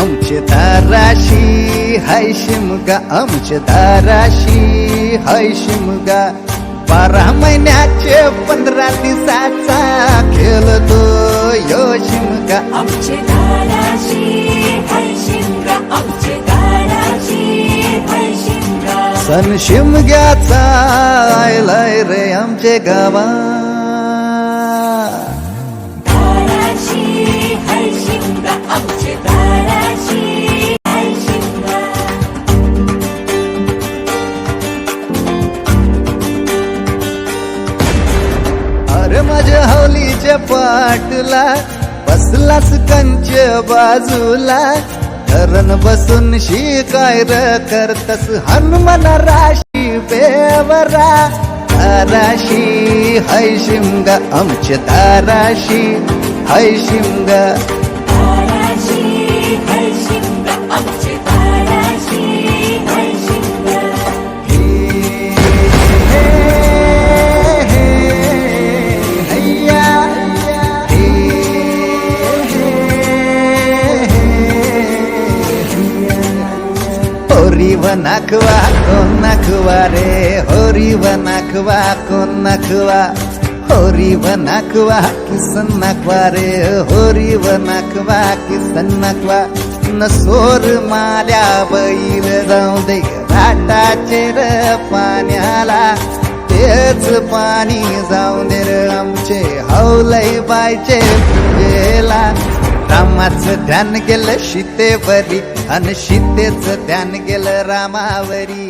आमचे दाराशी हाय शिमगा, आमचे दाराशी हाय शिमगा. 12 महिन्याचे 15 दिवसाचा खेळतो यो शिमगा. आमचे दाराशी हाय शिमगा, आमचे दाराशी हाय शिमगा. सण शिमग्याचा आयलाय रे आमचे गावा. दाराशी हाय शिमगा, आमचे दाराशी हाय शिमगा. अरे माझ्या हौलीच्या पाटला बसलास कंच बाजूला. धरण बसून शिकाय र करतस हनुमान राशी बेवरा. दाराशी हाय शिमगा, आमच्या दाराशी हाय शिमगा. दाराशी हाय शिमगा, आमचे दाराशी हाय शिमगा. होरी व नाखवा कोण नाखवा रे, होरी व नाखवा कोण नाखवा. होरी व नाखवा किसन नाखवा रे, होरी व नाखवा किसन नाखवा. नसोर माल्या बैल जाऊ दे घाटाचे र पाण्याला. तेच पाणी जाऊ दे र आमचे हौलई बायचे पूजेला. रामाचं ध्यान गेलं सीतेवरी आणि सीतेचं ध्यान गेलं रामावरी.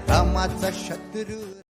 रामाचा शत्रू